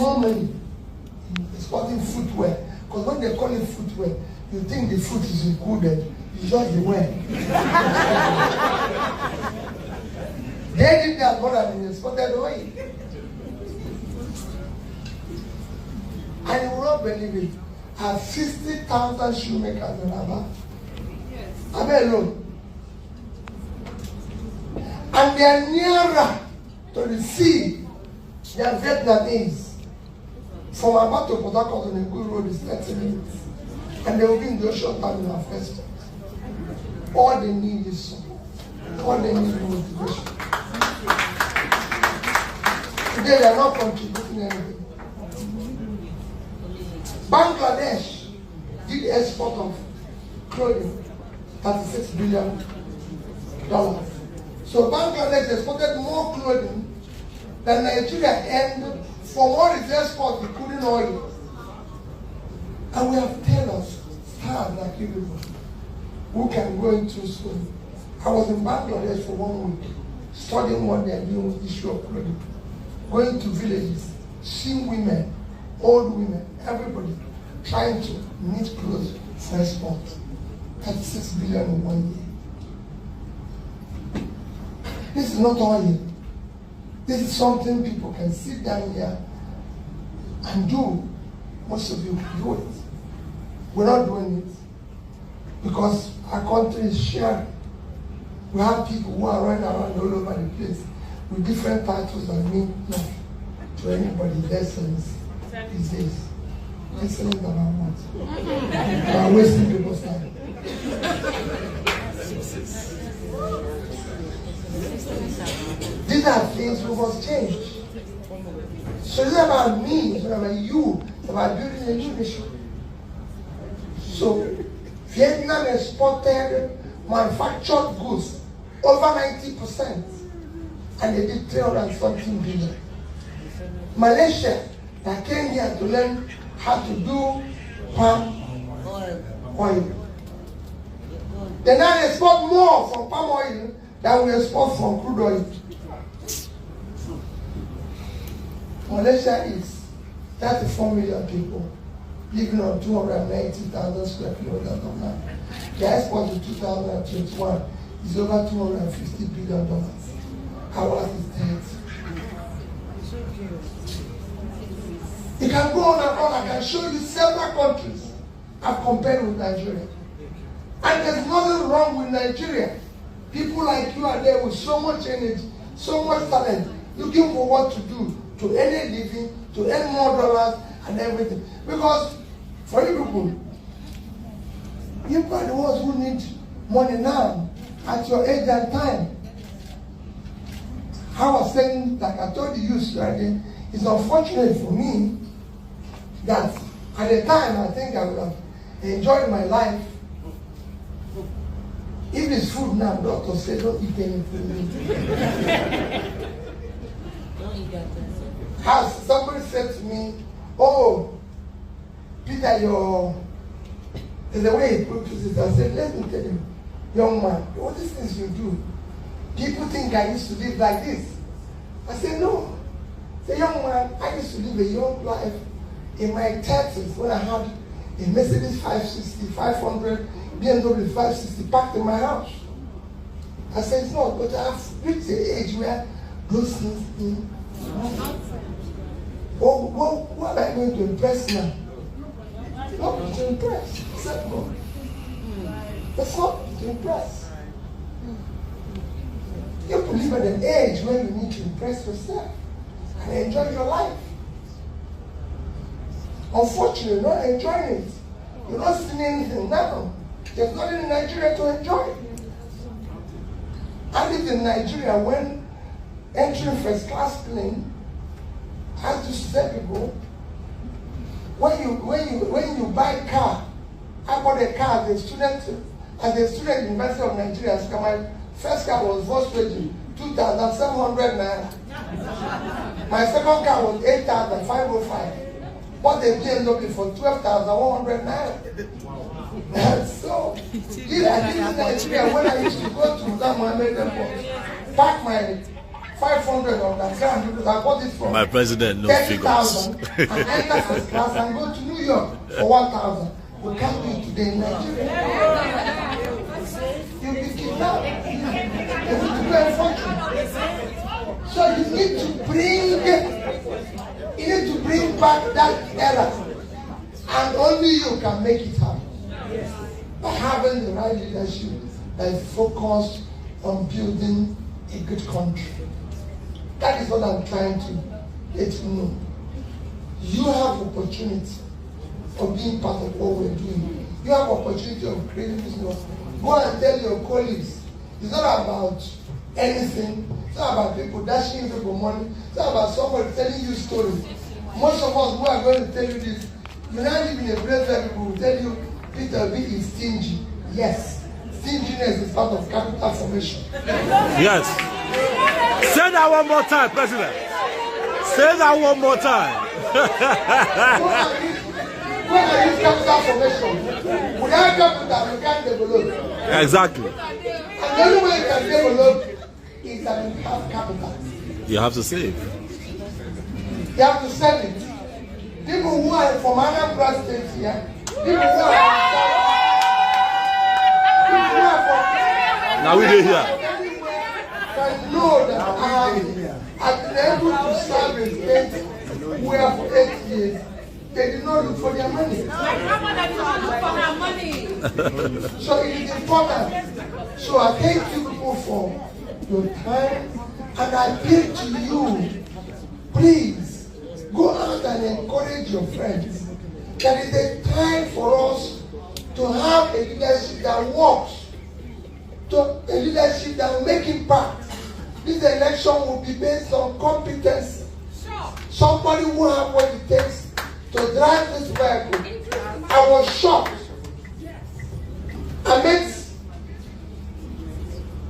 small money in exporting footwear. Because when they call it footwear, you think the foot is included. It's just the wear. They did that more than exported oil. And you will not believe it. I have 60,000 shoemakers in Aba. Aba alone. And they are nearer to the sea than Vietnamese. From Aba to Port Harcourt on a good road is 30 minutes. And they will be in the ocean time in our first spot. All they need is support. All they need is motivation. Today they are not contributing anything. Bangladesh did export of clothing, $36 billion. So Bangladesh exported more clothing than Nigeria, and for what is export, including oil. And we have tailors, stars like you people, who can go into school. I was in Bangladesh for 1 week, studying what they are doing with the issue of clothing. Going to villages, seeing women, old women, everybody trying to knit clothes for export. 36 billion in 1 year. This is not oil. This is something people can sit down here and do. Most of you do it. We're not doing it because our country is sharing. We have people who are running around all over the place with different titles that mean nothing to anybody. Their sense is this. Excellent about what? We are wasting people's time. These are things we must change. So it's not about me, it's not about you, it's about building a new nation. So Vietnam exported manufactured goods over 90%, and they did 3something billion. Malaysia, that came here to learn how to do palm oil. They now export more from palm oil than we export from crude oil. Malaysia is 34 million people living on 290,000 square kilometers of land. The export in 2021 is over $250 billion. Ours is 10. You can go on and on. I can show you several countries I've compared with Nigeria. And there's nothing wrong with Nigeria. People like you are there with so much energy, so much talent, looking for what to do, to earn a living, to earn more dollars and everything. Because for you people, you are the ones who need money now at your age and time. I was saying, like I told you yesterday, it's unfortunate for me that at the time I think I would have enjoyed my life. If it's food now, doctor said don't eat anything. Don't eat that. Has somebody said to me, oh, Peter, there's a way he put it. I said, let me tell you, young man, all these things you do, people think I used to live like this. I said, no. Say, young man, I used to live a young life in my 30s when I had a Mercedes 560, 500, BMW 560 parked in my house. I said, it's not, but I've reached the age where those things. What am I going to impress now? Not to impress, except God. That's not to impress. You have to live at an age where you need to impress yourself and enjoy your life. Unfortunately, you're not enjoying it. You're not seeing anything now. There's nothing in Nigeria to enjoy. I lived in Nigeria when entering first class plane. I used to tell people, when you buy a car, I bought a car as a student in University of Nigeria. So my first car was Volkswagen, 2,700 naira. My second car was 8,505. Bought a BMW for 12,100 naira. So, I lived in Nigeria when I used to go to Mohammed Airport, park my 500 on the ground because I bought it for my president knows figures. 30,000 and enter first class and go to New York for 1,000. We can't do it today in Nigeria. You'll be kidnapped. You'll be to a fortune. So you need to bring back that era. And only you can make it happen. By having the right leadership that is focused on building a good country. That is what I'm trying to let you know. You have opportunity of being part of what we're doing. You have opportunity of creating business. Go and tell your colleagues. It's not about anything. It's not about people dashing people money. It's not about somebody telling you stories. Most of us who are going to tell you this, you now live in a place where people will tell you Peter B is stingy. Yes. Stinginess is part of capital formation. Yes. Say that one more time, President. Say that one more time. Go and use capital formation. Without capital, you can't develop. Exactly. And the only way you can develop is that you have capital. You have to save. You have to sell it. People who are from other states here, people who are now we did here. Can know that I've been able to serve a state where for 8 years they did not look for their money. My grandmother did not look for her money. So it is important. So I thank you people for your time and I appeal to you, please go out and encourage your friends. There is a time for us to have a leadership that works. To a leadership that will make impact. This election will be based on competence. Sure. Somebody who have what it takes to drive this vehicle. I was shocked. I met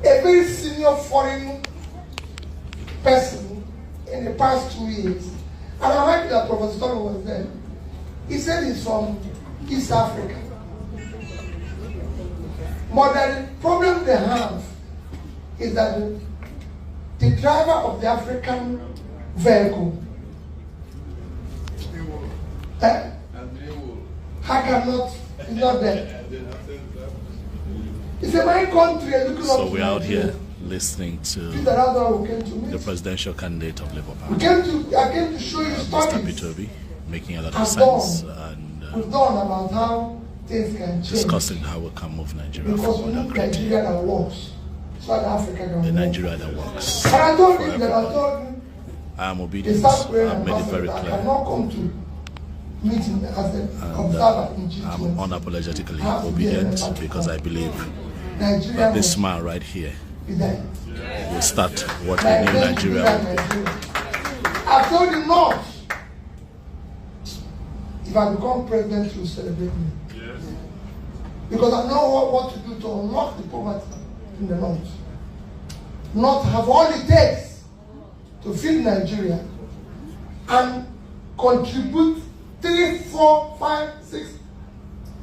a very senior foreign person in the past 2 years. And I heard that Professor Tony was there. He said he's from East Africa. But the problem they have is that the driver of the African vehicle, I cannot, is not there. It's a my country. So we're out here listening to the presidential candidate of Labour Party, I came to show you stories. Mr. Peter Obi, making a lot of sense and we've done about how things can change. Discussing how we can move Nigeria because we forward. need Nigeria that works. So that Africa can work. The Nigeria that works. And I told him that I am the obedient. South Korean I've made it very ambassador clear. I cannot come to meeting as an observer in G20. I'm unapologetically obedient because I believe Nigeria that this man right here will start what the new Nigeria will be. I told him not. If I become president, you celebrate me. Yes. Because I know what to do to unlock the poverty in the north. Not have all it takes to feed Nigeria and contribute 3, 4, 5, 6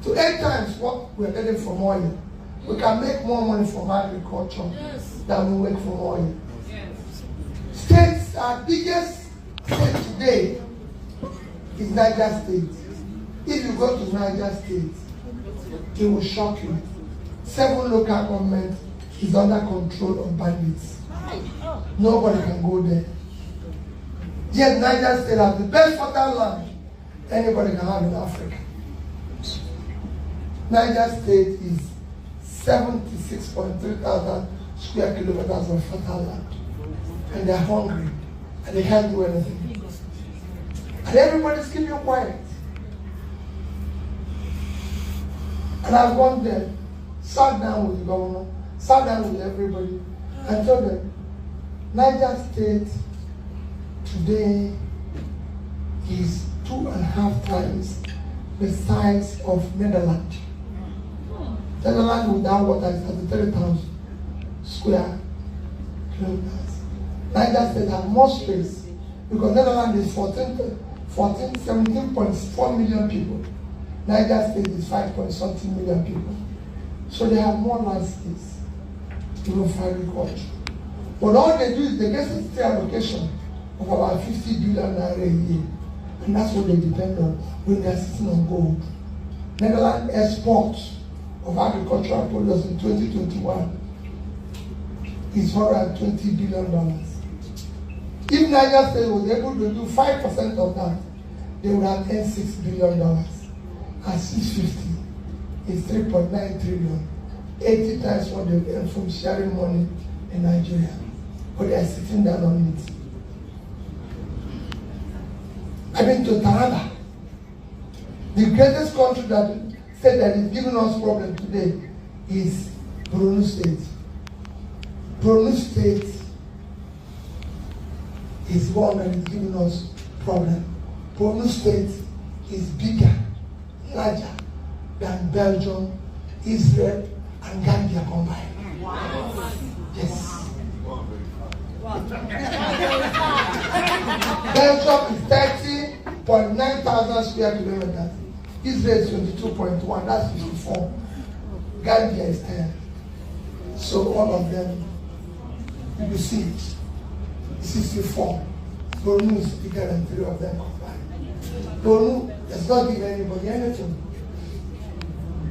to 8 times what we're getting from oil. We can make more money from agriculture than we make from oil. States, our biggest state today is Niger State. If you go to Niger State, it will shock you. 7 local governments is under control of bandits. Nobody can go there. Yet Niger State has the best fertile land anybody can have in Africa. Niger State is 76.3 thousand square kilometers of fertile land. And they're hungry. And they can't do anything. And everybody's keeping quiet. And I've gone there, sat down with the governor, sat down with everybody, and told them, Niger State today is 2.5 times the size of Netherlands. Netherlands without water is 33,000 square kilometers. Niger State has more space because Netherlands is 17.4 million people. Niger State is 5-something million people. So they have more land space, even for agriculture. But all they do is they get a allocation of about 50 billion naira a year. And that's what they depend on when they're sitting on gold. Netherlands exports of agricultural products in 2021 is $420 billion. If Niger State was able to do 5% of that, they would have earned $6 billion. And 650 is 3.9 trillion. 80 times what they earn from sharing money in Nigeria. But they are sitting down on it. I've been to Taraba. The greatest country that said that is giving us problem today is Borno State. Borno State is one that is giving us problem. Borno State is bigger, larger than Belgium, Israel, and Gambia combined. Wow. Yes. Wow. Belgium is 30.9 thousand square kilometers. Israel is 22.1, that's 54. Gambia is 10. So all of them, you see, 64. Borno is bigger than 3 of them combined. Borno does not give anybody anything.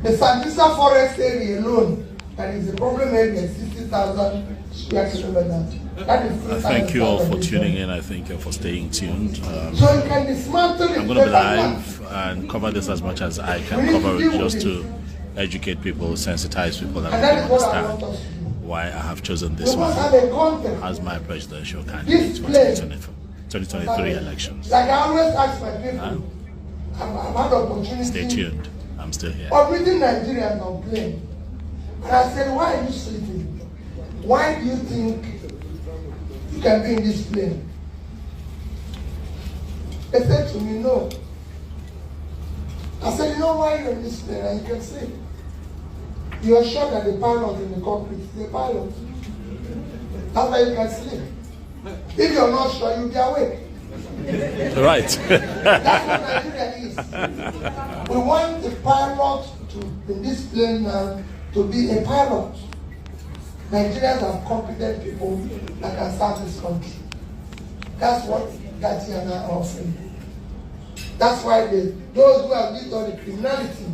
The Sambisa forest area alone, that is the problem area, 60,000 square kilometers. That is thank you all for tuning in. I thank you for staying tuned. So you can dismantle it. I'm going to be live and cover this as much as I can cover it, just to educate people, sensitize people, and understand why I have chosen this one as my presidential candidate for 2023 elections. Like I always ask my people, I've had opportunity. Stay tuned. I'm still here. Of reading Nigerians on plane. And I said, why are you sleeping? Why do you think you can be in this plane? They said to me, no. I said, you know why you're in this plane? And you can sleep. You are sure that the pilot in the cockpit is the pilot. That's why you can sleep. If you're not sure, you'll be awake. Right. That's what Nigeria is. We want the pilot to, in this plane now, to be a pilot. Nigerians have competent people that can start this country. That's what Gatiana are offering. That's why those who have lived on the criminality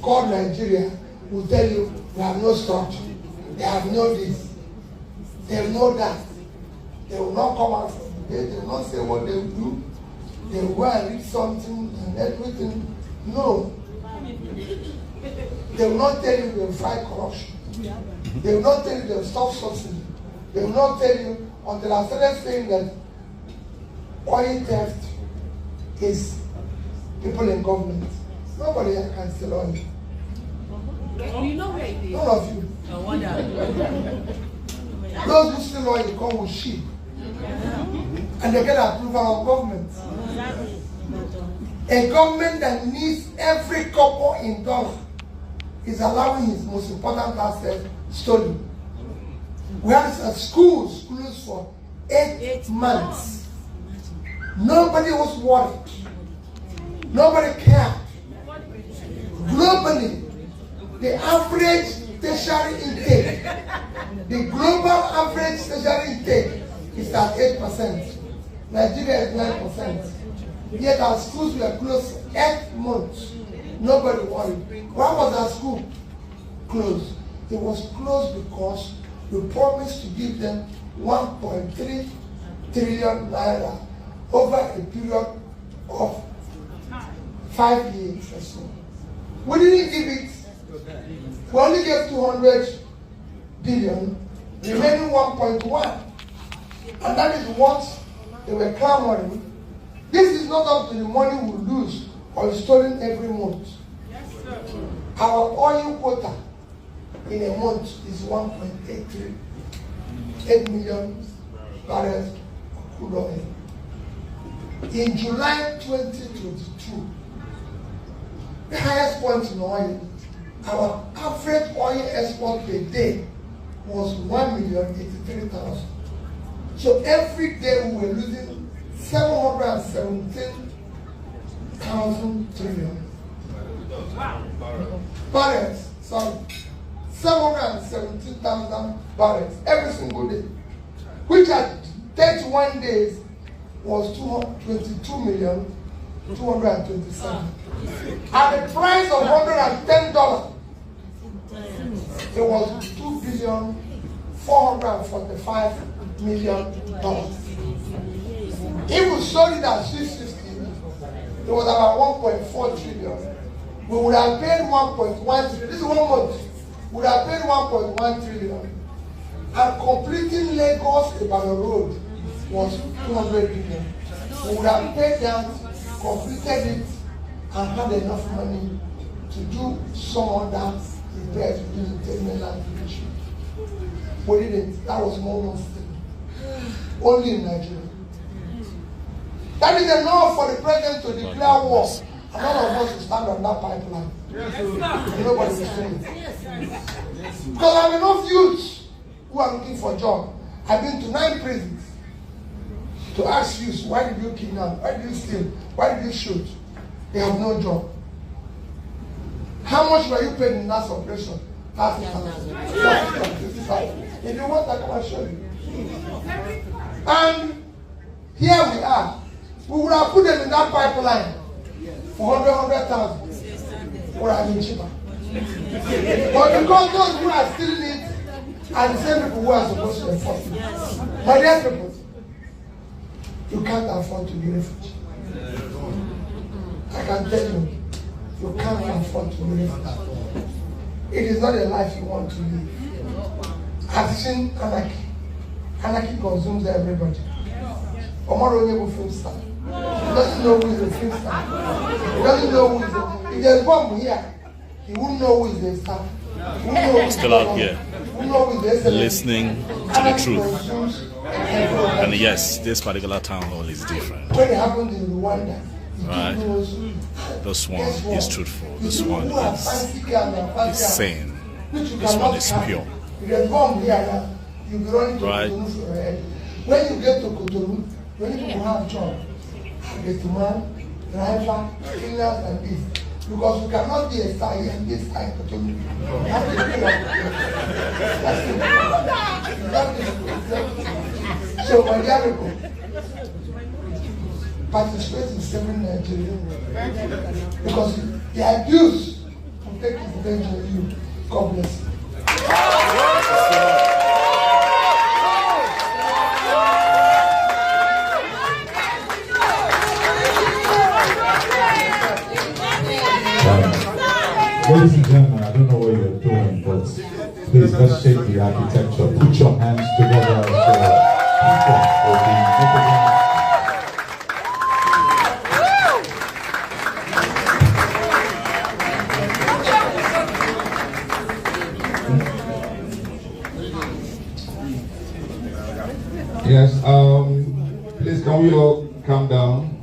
called Nigeria will tell you we have no structure. They have no this. They will know that. They will not come out from the gate. They will not say what they will do. They will go and read something and everything. No. They will not tell you they will fight corruption. They will not tell you they will stop subsidy. They will not tell you until I started saying that oil theft is people in government. Nobody can steal oil. You know where it is. None of you. No wonder. Those who steal oil come with sheep. And they get approval of government. A government that needs every couple in dollar is allowing his most important asset stolen. We have schools closed for 8 months. Nobody was worried. Nobody cared. Globally, the average tertiary intake, the global average tertiary intake is at 8%. Nigeria is 9%. Yet our schools were closed 8 months. Nobody worried. Why was our school closed? It was closed because we promised to give them 1.3 trillion naira over a period of 5 years or so. We didn't give it. We only gave 200 billion, remaining 1.1. And that is what they were clamoring. This is not up to the money we lose or is stolen every month. Yes, sir. Our oil quota in a month is 1.83. 8 million barrels of crude oil. In July 2022, the highest point in oil, our average oil export per day was 1,083,000. So every day we were losing 717,000 trillion. Barrels, sorry. 717,000 barrels every single day. which at 31 days was 22,227,000. At the price of $110, it was $2,445,000,000. If we sold it at 650, it was about 1.4 trillion. We would have paid 1.1 trillion. This is 1 month. We would have paid 1.1 trillion. And completing Lagos Ibadan Road was 200 billion. We would have paid that, completed it, and had enough money to do some other repairs within the mainland division. We didn't. That was more than only in Nigeria. That is enough for the president to declare war. And none of us will stand on that pipeline. And nobody will say it. Because I have enough youths who are looking for a job. I've been to 9 prisons to ask youths, why did you kidnap? Why did you steal? Why did you shoot? They have no job. How much were you paid in that operation? 50,000. If you want, I can show you. And here we are. We would have put them in that pipeline for 100,000. Would have been cheaper. But because those who are stealing it are the same people who are supposed to enforce it. My dear people, you can't afford to be refugee. I can tell you, you can't afford to be refugee. It is not a life you want to live. I've seen anarchy. Anarchy consumes everybody. Omar Onyebu film star. He doesn't know who is the film star. He doesn't know who is the... If there's bomb here, he wouldn't know who is the star. Still out here, listening to the truth. And yes, this particular town hall is different. When it happened in Rwanda, right? This one is truthful. This one is sane. This one is pure. Right? When you get to Cotonou, when people have job, get to man, driver, cleaners, and this. Because you cannot be a star here and this star in Cotonou. So, my dear people, participate in saving Nigeria. Because the abuse will take advantage of you. God bless you. Ladies and gentlemen, I don't know what you're doing, but please let's shake the architecture. Put your hands together for Yes, please can we all calm down?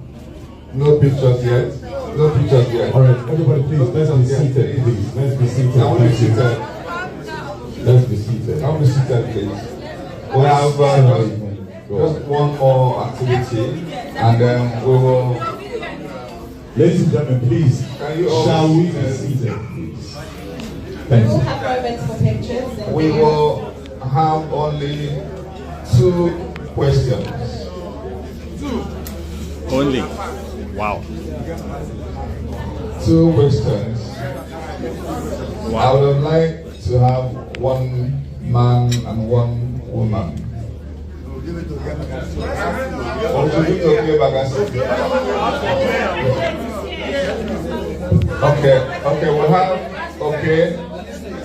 No pictures yet. No pictures yet. Alright, everybody please, let's be seated, please. Let's be seated. Can we be seated? Let's be seated. Can we be seated, please? We have just one more activity, and then we will... Ladies and gentlemen, please, Can you all shall we be be seated? seated, please? We Thank will you. have moments for pictures. We will have only 2 questions. Only. Wow. 2 questions. I Wow. would have liked to have 1 man and 1 woman. Okay, we'll have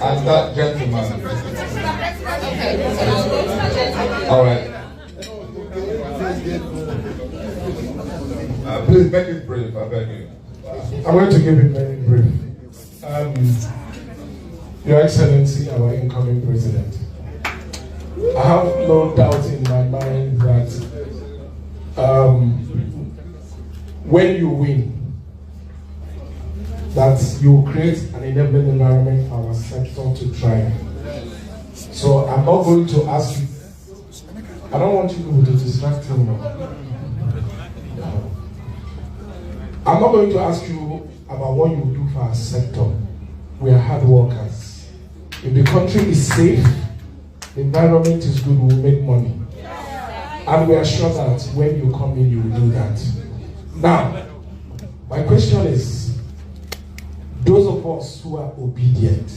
and that gentleman. All right. Please make it brief, I beg you. I'm going to keep it very brief. Your Excellency, our incoming president, I have no doubt in my mind that when you win, that you will create an enabling environment for our sector to thrive. So I'm not going to ask you, I don't want you to distract him now. I'm not going to ask you about what you will do for our sector. We are hard workers. If the country is safe, the environment is good, we will make money. And we are sure that when you come in, you will do that. Now, my question is, those of us who are obedient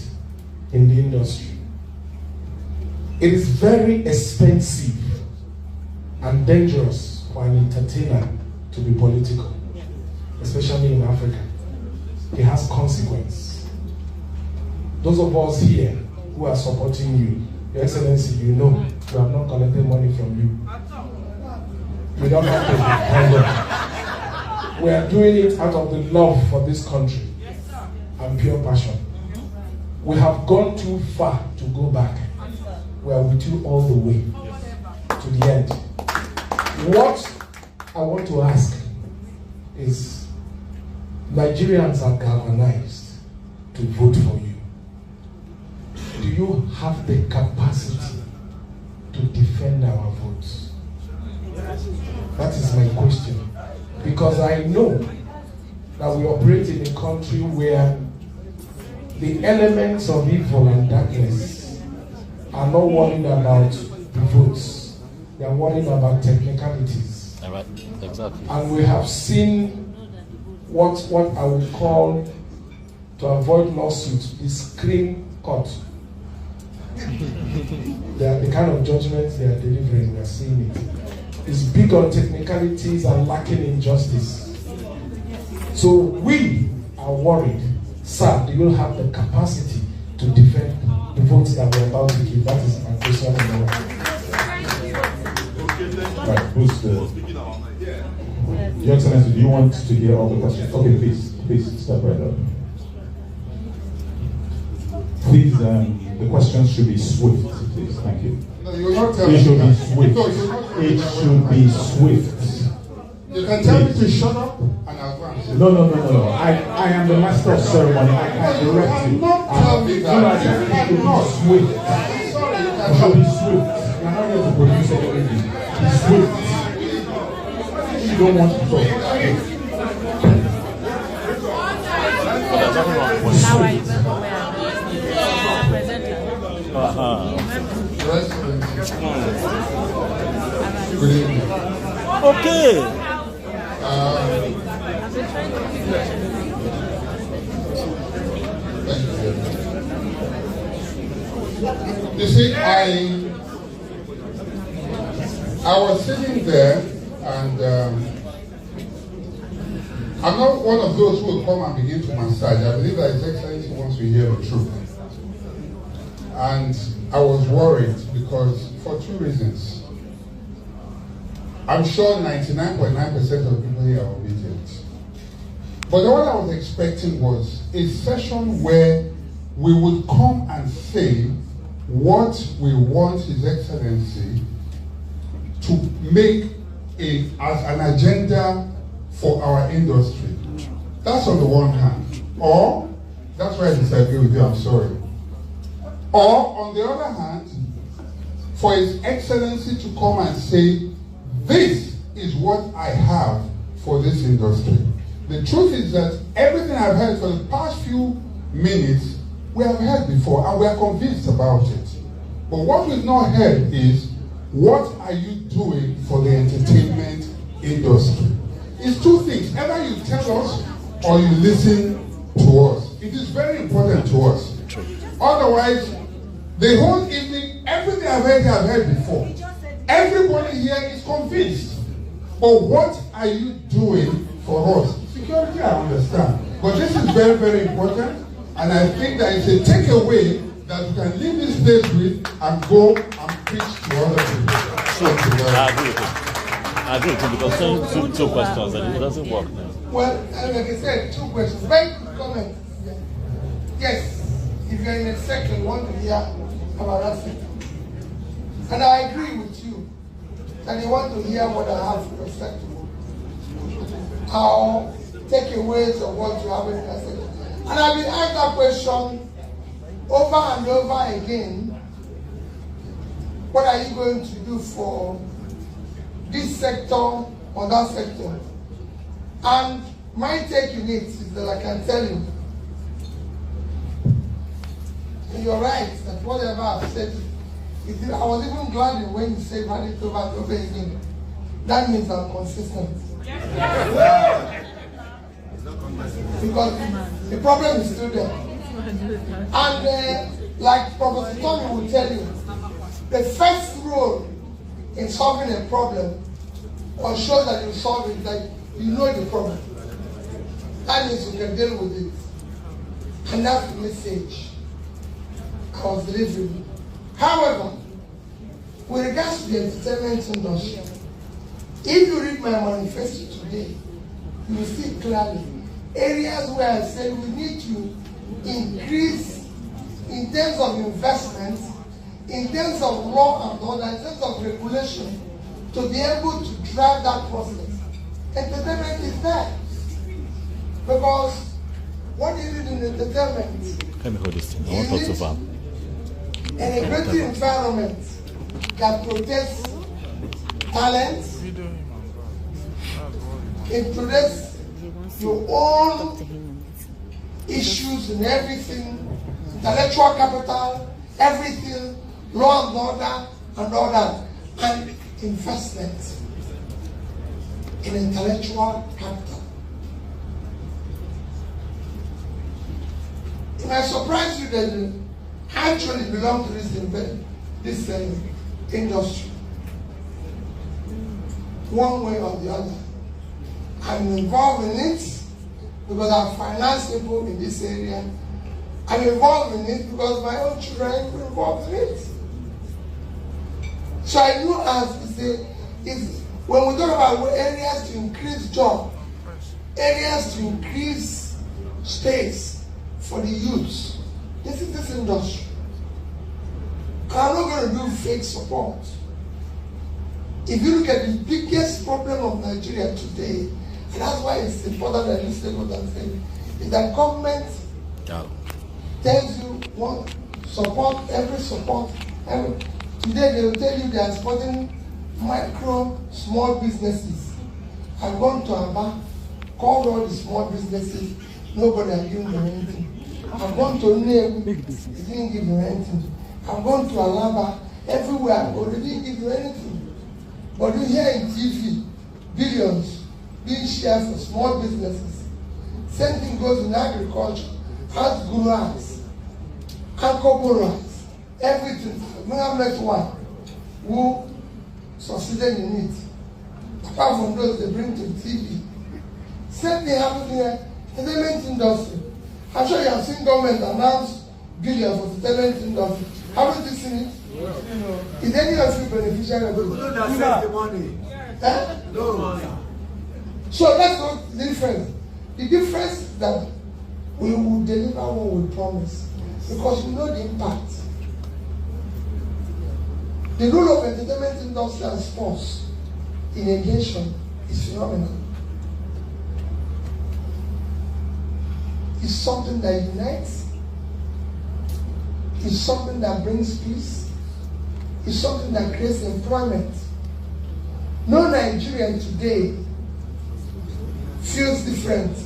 in the industry, it is very expensive and dangerous for an entertainer to be political, especially in Africa. It has consequence. Those of us here who are supporting you, Your Excellency, you know we have not collected money from you. We don't have to. We are doing it out of the love for this country and pure passion. We have gone too far to go back. We are with you all the way to the end. What I want to ask is, Nigerians are galvanized to vote for you. Do you have the capacity to defend our votes? That is my question. Because I know that we operate in a country where the elements of evil and darkness are not worried about the votes. They are worried about technicalities. Right, exactly. And we have seen what I would call, to avoid lawsuits, the screen court. They are the kind of judgments they are delivering. We are seeing it. It's big on technicalities and lacking in justice. So we are worried. Sir, do you have the capacity to defend the votes that we're about to give? That is my question. Right, who's Your Excellency, do you want to hear all the questions? Okay, please step right up. Please, the questions should be swift, please. Thank you. No, you will not tell It me should be that. swift. No, you will not tell me It that. should be swift. You can tell me to shut up and I'll go and sit. No. I am the master of ceremony. I can direct you. Not tell me that. No, I said it should be swift. Sorry, you It can should tell be me. swift. You're not here to produce anything. Swift. You don't want to talk. Now I remember where I was. Presenter. Your Excellency. Good evening. Okay. You see, I was sitting there, and I'm not one of those who will come and begin to massage. I believe that His Excellency wants to hear the truth. And I was worried because, for two reasons. I'm sure 99.9% of people here are obedient. But what I was expecting was a session where we would come and say what we want His Excellency to make as an agenda for our industry. That's on the one hand. Or, that's where I disagree with you, I'm sorry. Or, on the other hand, for His Excellency to come and say, this is what I have for this industry. The truth is that everything I've heard for the past few minutes, we have heard before, and we are convinced about it. But what we've not heard is, what are you doing for the entertainment industry? It's two things. Either you tell us or you listen to us. It is very important to us. Otherwise, the whole evening, everything I've heard before. Everybody here is convinced. But what are you doing for us? Security, I understand. But this is very, very important. And I think that it's a takeaway that we can leave this place with and go and preach to other people. I agree with him. I agree with him because saying two questions and it doesn't work now. Well, like I said, two questions. Very quick comment. Yes, if you're in a sector, you want to hear about that sector. And I agree with you that you want to hear what I have for your sector. How takeaways of what you have in that sector. And I've been asked that question over and over again. What are you going to do for this sector or that sector? And my take in it is that I can tell you, you're right, that whatever I've said I was even glad when you say valid over and over again. That means I'm consistent. Because the problem is still there. And like Professor Tommy will tell you, the first rule in solving a problem or shows that you solve it, that you know the problem. That means you can deal with it. And that's the message I was delivering. However, with regards to the entertainment industry, if you read my manifesto today, you will see clearly areas where I said we need to increase in terms of investment, in terms of law and order, in terms of regulation, to be able to drive that process. Entertainment is there. Because what is it in entertainment? Let me hold this thing. I want to talk to Val. And a great environment that protects talent, it protects your own issues and everything, intellectual capital, everything, law and order, and all that, and investment in intellectual capital. It might surprise you that you actually belong to this industry, one way or the other. I'm involved in it because I finance people in this area. I'm involved in it because my own children were involved in it. So I know when we talk about areas to increase jobs, areas to increase space for the youths, this is this industry. I'm not going to do fake support. If you look at the biggest problem of Nigeria today, and that's why it's important that you listen to what I'm saying, is that government tells you what support, every support. Today they will tell you they are supporting micro, small businesses. I've gone to Aba, called all the small businesses, nobody has given them anything. I've gone to Nnewi, they didn't give them anything. I've gone to Alaba, everywhere, but they didn't give you anything. But you hear in TV, billions being shared for small businesses. Same thing goes in agriculture, Health Guru Rice, Ankobo Rice, everything. We have met one who succeeded in it. Apart from those they bring to TV. Same thing happens in the entertainment industry. I'm sure you have seen government announce billions for the entertainment industry. Haven't you seen it? Yeah. Is any of you beneficiary of it? Who don't accept the money? No. So that's not the difference. The difference is that we will deliver what we promise because we know the impact. The role of entertainment industry and sports in a nation is phenomenal. It's something that unites. It's something that brings peace. It's something that creates employment. No Nigerian today feels different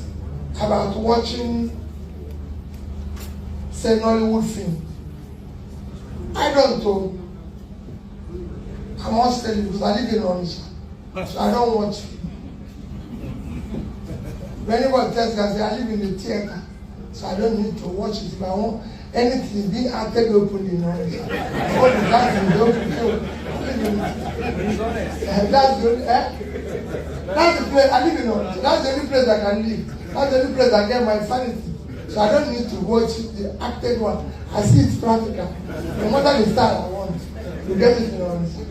about watching, say, Nollywood film. I don't know. I must tell you because I live in Onitsha, so I don't watch film. When anyone tells me, I say, I live in the theater, so I don't need to watch it. If I want anything being acted openly in Onitsha, all the time in the open field. That's the place I live in Onitsha. That's the only place I can live. That's the only place I get my sanity. So I don't need to watch the acted one. I see it's practical. No matter the style I want, you get it in Onitsha.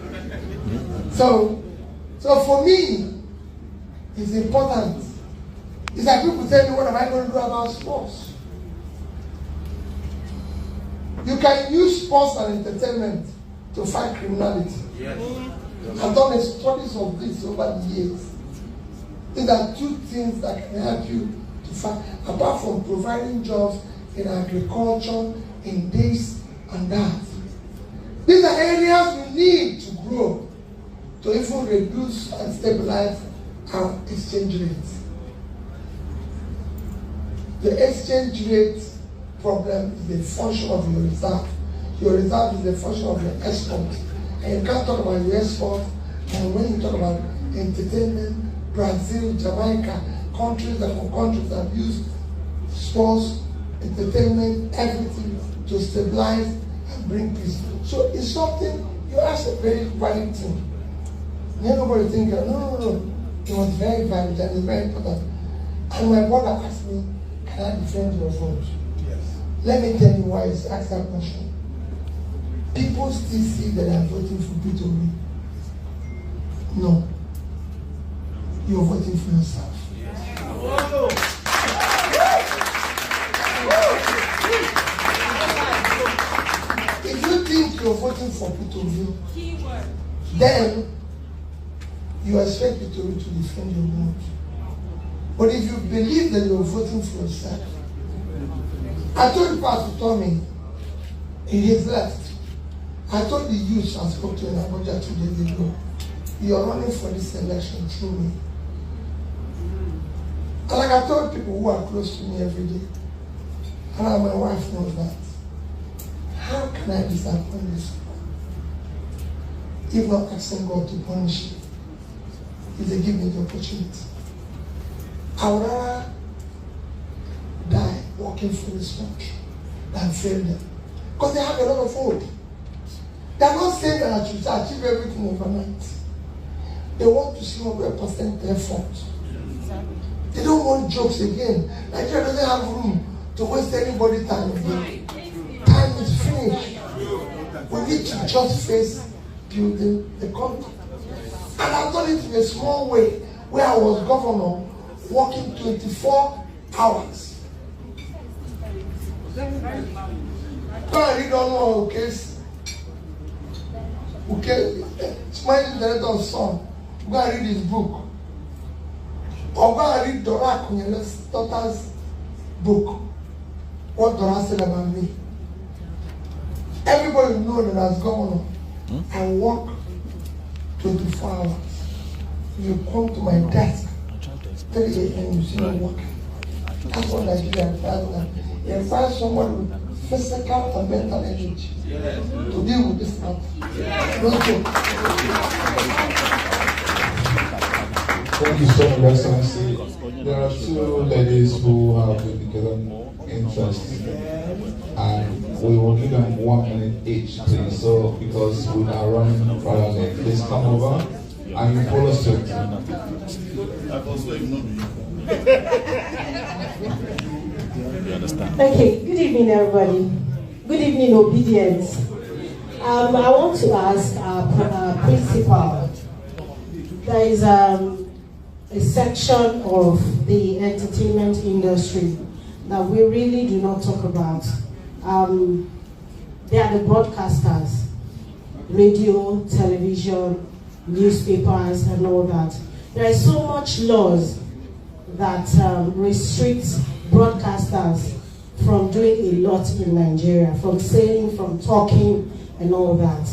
So for me, it's important. It's like people tell me, what am I going to do about sports? You can use sports and entertainment to fight criminality. Yes. I've done studies of this over the years. These are two things that can help you to fight, apart from providing jobs in agriculture, in this and that. These are areas we need to grow to even reduce and stabilize our exchange rates. The exchange rate problem is a function of your reserve. Your reserve is a function of your export. And you can't talk about your export. And when you talk about entertainment, Brazil, Jamaica, countries that have used sports, entertainment, everything to stabilize and bring peace. So it's something, you ask a very valid thing. Nobody think, no. It was very valid and it's very important. And my brother asked me, can I defend your vote? Yes. Let me tell you why he's asked that question. People still see that I'm voting for Peter Obi. No. You're voting for yourself. If you think you're voting for Peter Obi, then you expect Peter Obi to defend your vote. But if you believe that you're voting for yourself, I told Pastor Tommy, he has left. I told the youth I spoke to in Abuja 2 days ago, you're running for this election through me. And like I told people who are close to me every day, and my wife knows that, how can I disappoint this one? If not asking God to punish me, if they give me the opportunity. I would rather die working for this country than fail them. Because they have a lot of hope. They are not saying that I should achieve everything overnight. They want to see 100% effort. They don't want jokes again. Nigeria doesn't have room to waste anybody's time again. Time is finished. We need to just face building the country. And I've done it in a small way where I was governor working 24 hours. Go and read on one case. Okay, Smiling Director's son. Go and read his book. Or go and read Dora Akunyele's daughter's book. What Dora said about me. Everybody knows that as governor, I work 24 hours. You come to my desk 3 a.m. you see me working. That's what Nigeria requires. It requires someone with physical and mental energy to deal with this matter. Don't joke. Thank you so much, Excellency. There are 2 ladies who have indicated interest, and we will give them 1 minute each, please. So, because we are running parallel, please come over and you follow suit. You understand? Okay, good evening, everybody. Good evening, obedience. I want to ask our principal. There is a section of the entertainment industry that we really do not talk about. They are the broadcasters, radio, television, newspapers, and all that. There is so much laws that restricts broadcasters from doing a lot in Nigeria, from saying, from talking, and all that.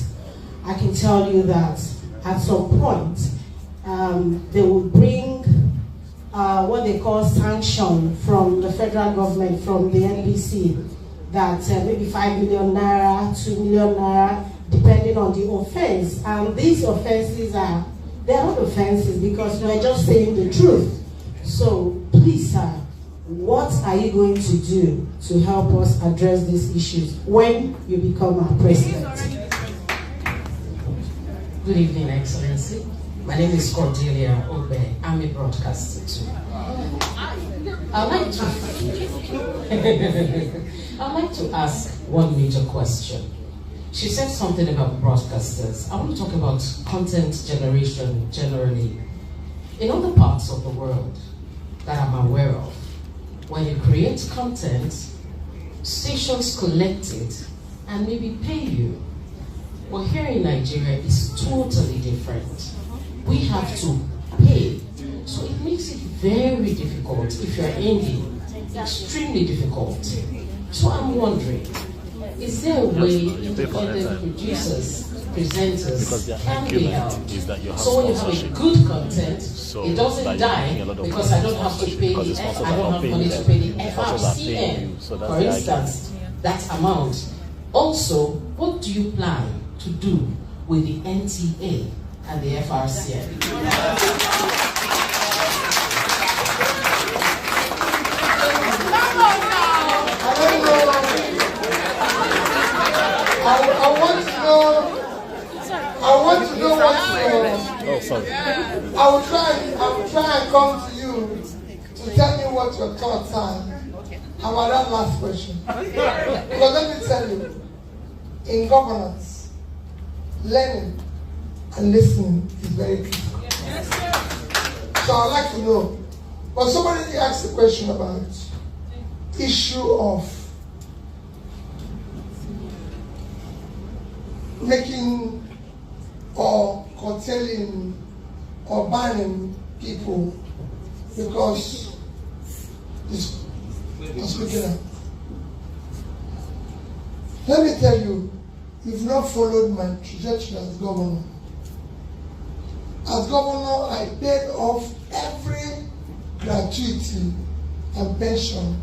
I can tell you that at some point, they will bring what they call sanction from the federal government, from the NBC, that maybe 5 million naira, 2 million naira, depending on the offense. And these offenses are, they're not offenses because we're just saying the truth. So please, sir, what are you going to do to help us address these issues when you become our president? Good evening, Excellency. My name is Cordelia Obe. I'm a broadcaster too. I'd like to ask one major question. She said something about broadcasters. I want to talk about content generation generally. In other parts of the world that I'm aware of, when you create content, stations collect it and maybe pay you. But here in Nigeria, it's totally different. We have to pay. So it makes it very difficult if you're indie. Extremely difficult. So I'm wondering, is there a way independent producers, presenters can be helped? So when you have a good content, it doesn't die because I don't have to pay the I don't have money to pay the FRCN, for instance, that amount. Also, what do you plan to do with the NTA and the FRCN? I want to know what Oh, sorry. I will try and come to you to tell me what your thoughts are about that last question. Because let me tell you, in governance, learning and listening is very critical. So I'd like to know, but somebody asked a question about issue of making or curtailing or banning people because it's speaking up. Let me tell you, you've not followed my trajectory as governor. As governor, I paid off every gratuity and pension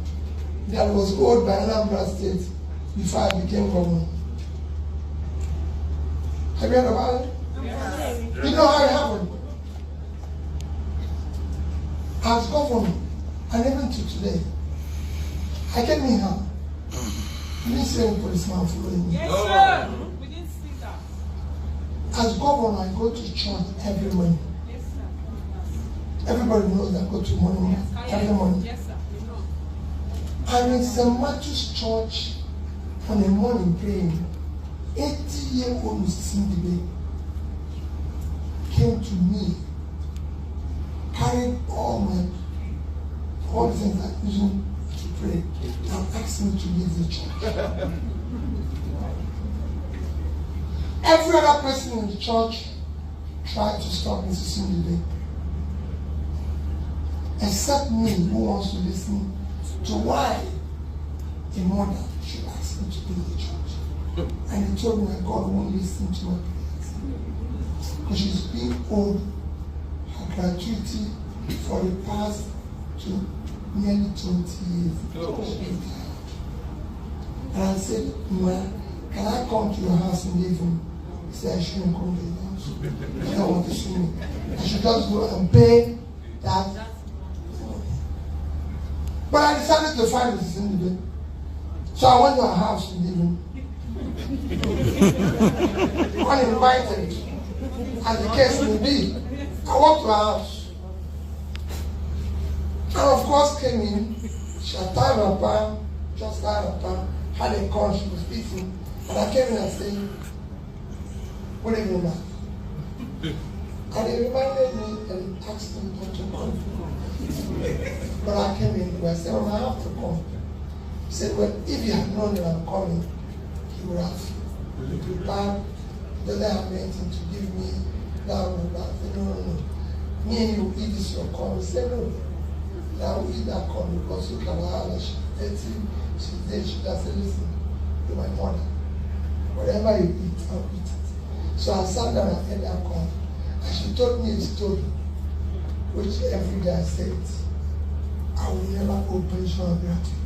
that was owed by Anambra State before I became governor. Have you heard about it? You know how it happened? As governor, and even to today, I came in here. You didn't see any policeman following me. Yes, sir. We didn't see that. As governor, I go to church every morning. Yes, sir. Everybody knows I go to morning every morning. Yes, sir. I'm in St. Matthew's Church on a morning praying. 80-year-old Mrs. Cindy came to me, carried all the things I used to pray, and asked me to leave the church. Every other person in the church tried to stop Mrs. Cindy, except me, who wants to listen to why a mother should ask me to leave the church. And he told me that God won't listen to her prayers. Because she's being owed her gratuity for the past nearly 20 years. And I said, Ma, can I come to your house and live in? He said, I shouldn't come to your house. I don't want to see me. I should just go and pay that. But I decided to find this in the day. So I went to her house and live in. Uninvited, as the case may be. I walked to her house. And of course came in. She had tied her pan, just tied her pan, had a corn she was eating. And I came in and said, good evening, ma'am. And he reminded me and asked me not to come. But I came in and I said, well, I have to come. He said, well, if you had known that I'm coming, he would have prepared, doesn't have anything to give me, that and that. I said, no. Me and you eat this your corn. He said, no. I will eat that corn because you can have her. She's 30, she's dead. She doesn't listen. You're my mother. Whatever you eat, I'll eat it. So I sat down and ate that corn. And she told me a story, which every day I said, I will never owe pension and gratuity.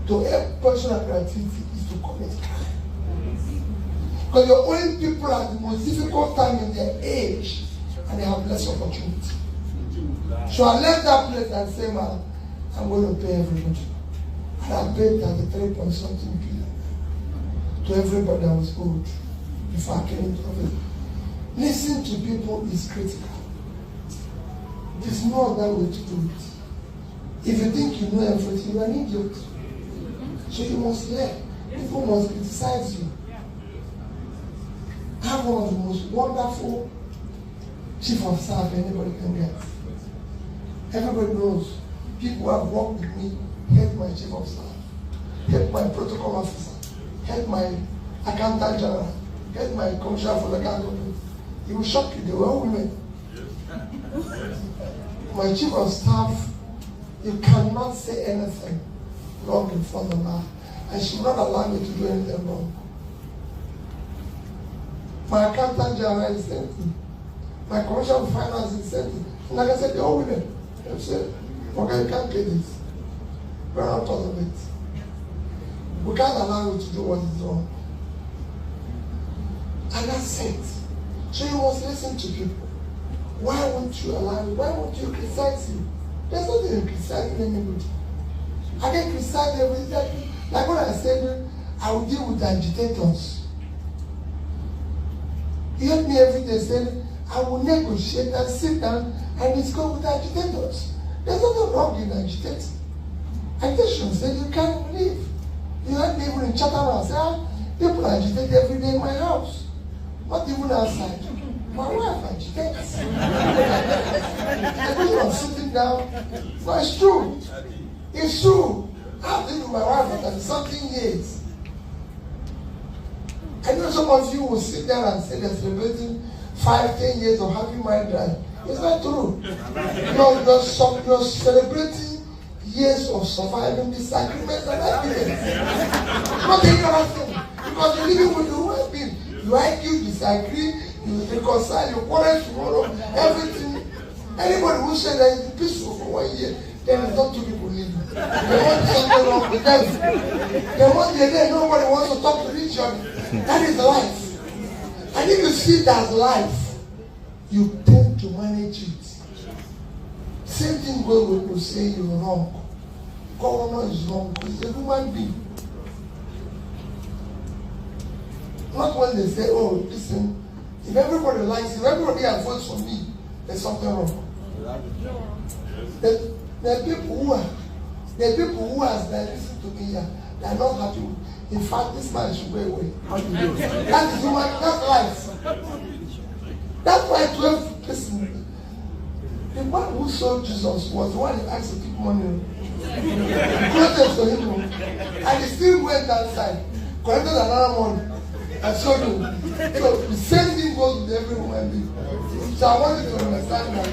To help pension and gratuity is to commit crime. Because you're only people at the most difficult time in their age and they have less opportunity. So I left that place and said, man, I'm going to pay everybody. And I paid 33 point something billion to everybody that was owed before I came into office. Listening to people is critical. There's no other way to do it. If you think you know everything, you're an idiot. So you must learn. People must criticize you. I have one of the most wonderful chief of staff anybody can get. Everybody knows people who have worked with me hate my chief of staff, hate my protocol officer, hate my accountant general, hate my commissioner for the government. It will shock you, they were all women. My chief of staff, you cannot say anything wrong in front of her, and she will not allow me to do anything wrong. My accountant general is same thing. My commissioner of finance is same thing. And like I said, they're all women. They said, okay, you can't pay this. We're not part of it. We can't allow you to do what is wrong. And that's it. So you must listen to people. Why won't you allow me? Why won't you criticize him? There's nothing in criticizing anybody. I can criticize everything. Like what I said, I will deal with agitators. You heard me every day saying, I will negotiate and sit down and discuss with agitators. There's nothing wrong in agitating. Agitation said you can't leave. You heard me even in Chatham, say, people agitate every day in my house. Not even outside. My wife agitates. Because I'm sitting down. No, it's true. It's true. I've been with my wife for 30-something years. I know some of you will sit there and say they're celebrating 5-10 years of happy married life. It's not true. You're celebrating years of surviving disagreements and arguments. Not any other thing. Because you're living with the human being. You argue, disagree, you reconcile, you quarrel tomorrow, everything. Anybody who says that it's peaceful for 1 year, then it's not two people living. There must be something wrong with them. There must be a day nobody wants to talk to each other. That is life. And if you see that life, you tend to manage it. Same thing goes with people saying you're wrong. Governor is wrong. He's a human being. Not when they say, oh, listen, if everybody likes, if everybody has votes for me, there's something wrong. There are people who are, as they listen to me here, they are not happy. In fact, this man should go away. That is human, that's life. That's why 12, listen, the man who saw Jesus was the one who asked to keep money. Closest to him, and he still went outside, collected another money. I showed you. So the same thing goes with every human being. So I want you to understand that.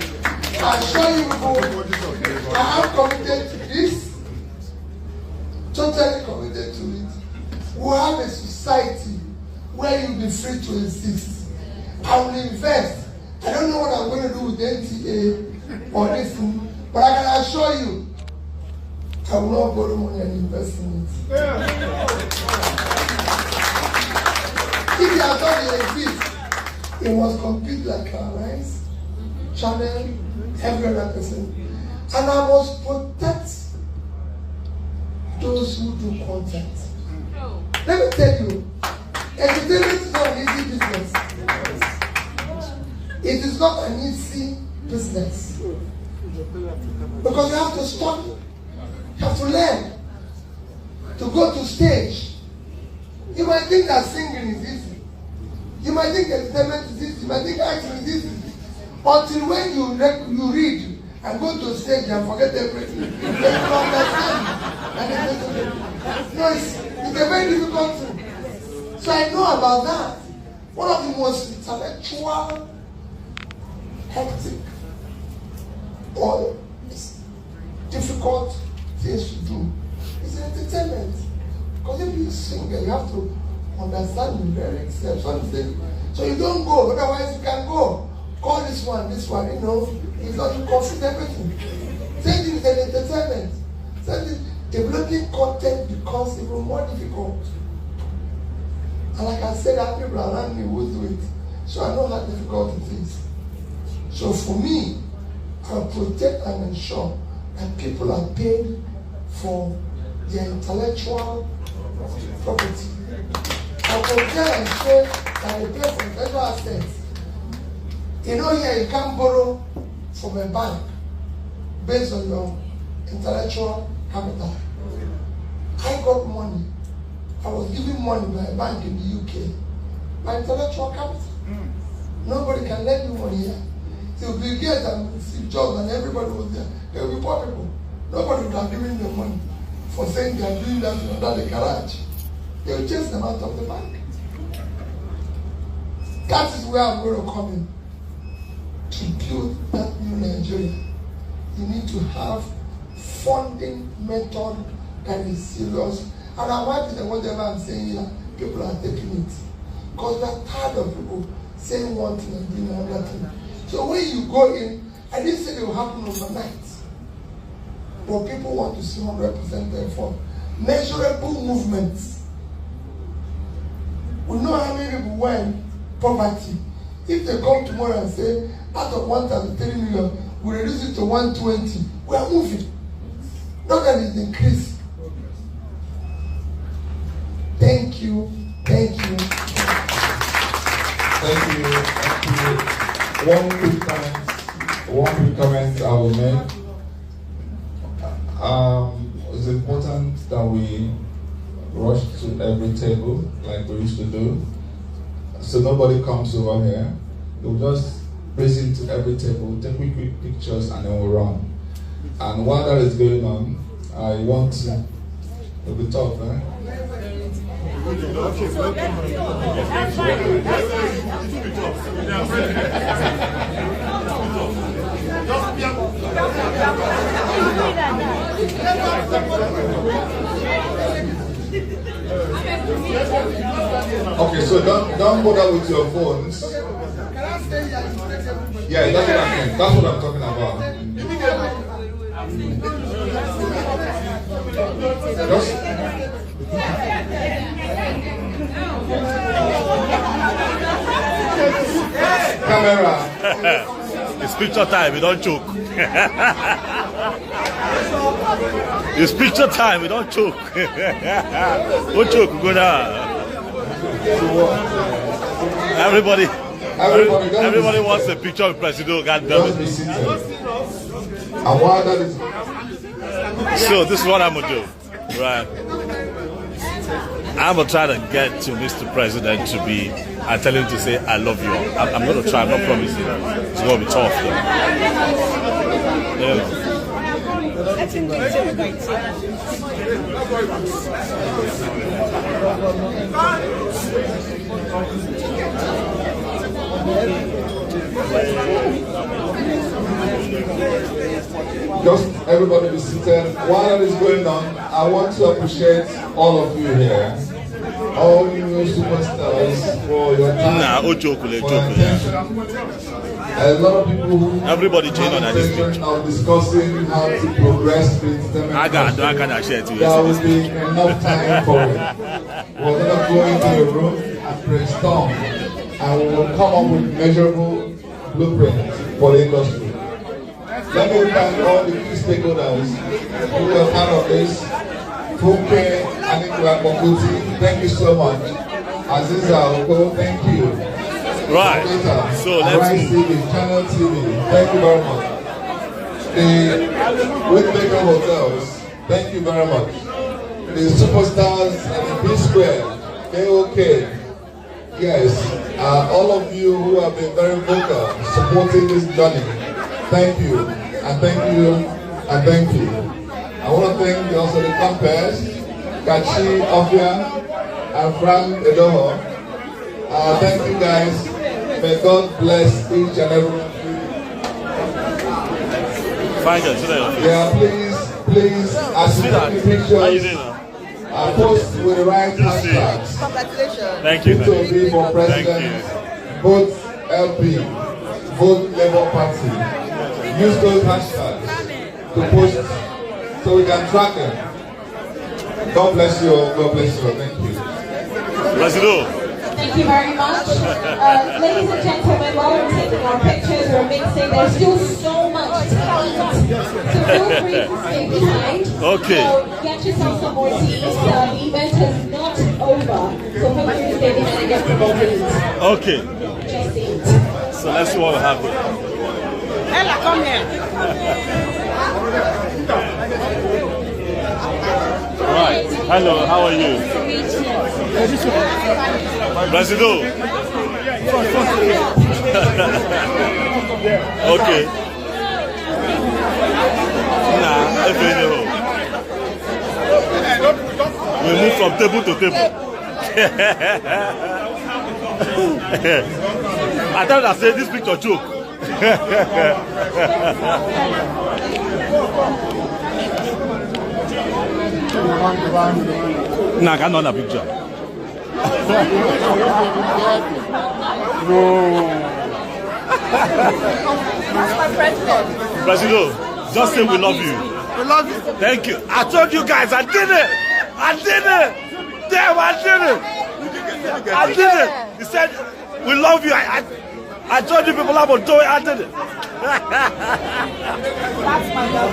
I assure you people, I am committed to this. Totally committed to it. We have a society where you'll be free to exist. I will invest. I don't know what I'm going to do with NTA or this thing, but I can assure you, I will not borrow money and invest in it. If you are going to exist, it must compete like our Rise, Channel, every other person. And I must protect those who do content. Let me tell you, entertainment is not an easy business. It is not an easy business. Because you have to study, you have to learn, to go to stage. You might think that singing is easy. You might think entertainment is easy. You might think acting is easy. Until when you read and go to stage and forget everything, then you understand. No, it's a very difficult thing. So I know about that. One of the most intellectual, hectic, or difficult things to do is entertainment. Because if you sing, you have to understand the lyrics. Something. So you don't go, otherwise you can go. Call this one, you know. It's not to confuse everything. Same thing with entertainment. Same thing, developing content becomes even more difficult. And like I said, there are people around me who do it. So I know how difficult it is. So for me, I'll protect and ensure that people are paid for their intellectual property. I protect and ensure that they pay for intellectual assets. You know, here you can't borrow from a bank based on your intellectual capital. I got money. I was given money by a bank in the UK. My intellectual capital. Nobody can lend me money here. So Bill Gates and Steve Jobs and everybody was there. They will be poor people. Nobody would have given them money for saying they are doing that under the garage. They will chase them out of the bank. That is where I'm going to come in. To build that new Nigeria, you need to have funding method that is serious. And I'm happy that whatever I'm saying here, people are taking it. Because we're tired of people saying one thing and doing another thing. So when you go in, I didn't say it will happen overnight. But people want to see 100% effort. Measurable movements. We know how many people went poverty. If they come tomorrow and say, out of 133 million, we reduce it to 120, we are moving. Not that it increase. Thank you. Thank you. Thank you. One quick comment I will make. It's important that we rush to every table like we used to do. So nobody comes over here. We'll just race into every table, take quick pictures, and then we'll run. And while that is going on, I want to be tough, eh? Okay, so don't bother with your phones. Yeah, that's what I mean. That's what I'm talking about. Just camera. It's picture time, we don't choke. It's picture time, we don't choke. Don't choke, go down. Everybody wants a picture of President. God damn it. So this is what I'm gonna do, right? I'm gonna try to get to Mr. President to be. I tell him to say I love you. I'm gonna try. I'm not promising. It's gonna be tough though. Yeah. Just everybody be seated. While that is going on, I want to appreciate all of you here. All you superstars for your time. For attention. A lot of people who everybody join on this picture. Of discussing how to progress with them. I can share to you. There will be enough time for it. We're going to go into the room and brainstorm, and we will come up with measurable blueprints for the industry. Let me thank all the key stakeholders who were part of this. Fuke, Anikwa Mokuti, thank you so much. Aziza Oko, thank you. Right. So let's TV, Channel TV, thank you very much. The Whitmaker Hotels, thank you very much. The Superstars and the B Square, KOK, yes, all of you who have been very vocal supporting this journey, thank you, and thank you, and thank you. I want to thank also the campers, Kachi Ofia and Frank Edoho. Thank you guys. May God bless each and every one of you. Yeah, please, as you take the pictures, post with the right hashtags. Congratulations. Thank you. To be for president, vote LP, vote Labour Party. Use those hashtags to post so we can track them. God bless you all. God bless you all. Thank you. Thank you very much. Ladies and gentlemen, while we're taking our pictures, we're mixing, there's still so much to eat. So feel free to stay behind. Okay. So get yourself some more tea. The event is not over. So feel free to stay behind and get some more tea. Okay. Just eat. So let's see what will happen. Ella, come here. Right. Hello, how are you? Presido. Okay. Nah, we move from table to table. I thought I said this picture joke. Nah, I can't on a picture. No. That's my president. President, just say we love you. We love you. Thank you. I told you guys, I did it. I did it. Damn, I did it. I did it. He said, We love you. I told you people about doing it. I did it.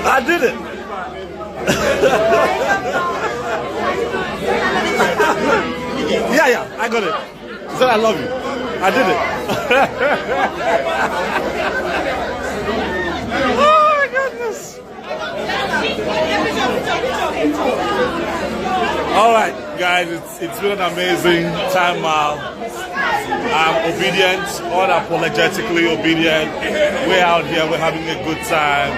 I did it. Yeah, I got it. She said I love you. I did it. Oh my goodness. All right, guys, it's been an amazing time. I'm obedient, unapologetically obedient. We're out here, we're having a good time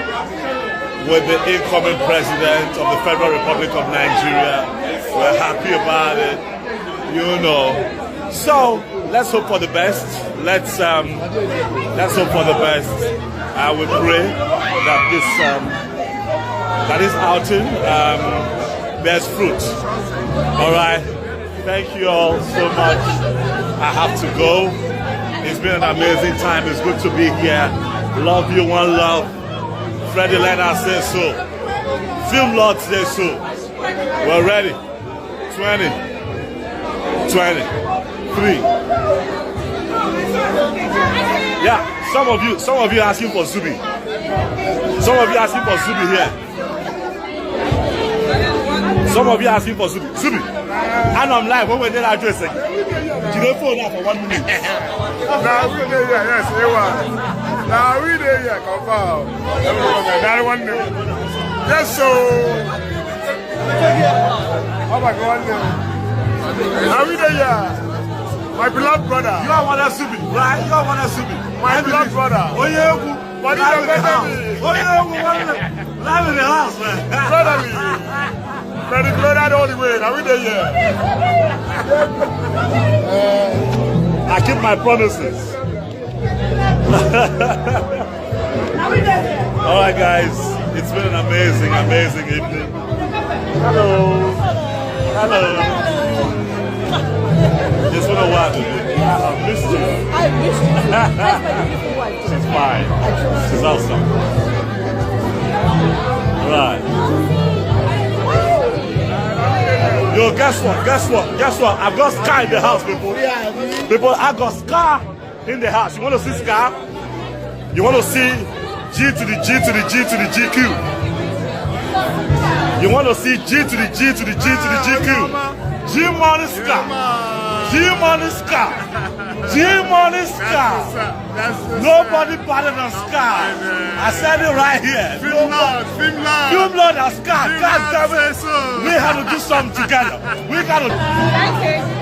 with the incoming president of the Federal Republic of Nigeria. We're happy about it, you know. So let's hope for the best. Let's hope for the best. I will pray that this outing bears fruit. All right. Thank you all so much. I have to go. It's been an amazing time. It's good to be here. Love you, one love. Freddie Leonard says so. Film Lord says so. We're ready. 20, 23. Yeah, some of you asking for Zubi. Some of you asking for Zubi here. Some of you asking for Zubi. Zubi. And I'm live when we did our dressing. You don't phone that for 1 minute. Now we there, yes, now we there, confirm. That 1 minute. Yes, so. Oh my God. Now we there, my beloved brother. You are one of Zubi, right? You are one of Zubi. My beloved brother. Oh yeah, what is the house? Oh yeah, live in the house, man. Brotherly. Ready, brother, all the way. Now we there, I keep my promises. All right, guys. It's been an amazing evening. Hello. It's been a while, dude. I missed you. I missed you. That's my beautiful wife. She's fine. She's awesome. Right. Yo, guess what? I've got Scar in the house, people. People, I got Scar in the house. You want to see Scar? You want to see G to the G to the G to the GQ? You want to see G to the G to the G to the GQ? G-Money Scar. G-Money Scar. G-Money Scar. Nobody better than Scar. I said it right here. Film Lord and Scar. God damn it. We have to do something together. We got to. Thank you.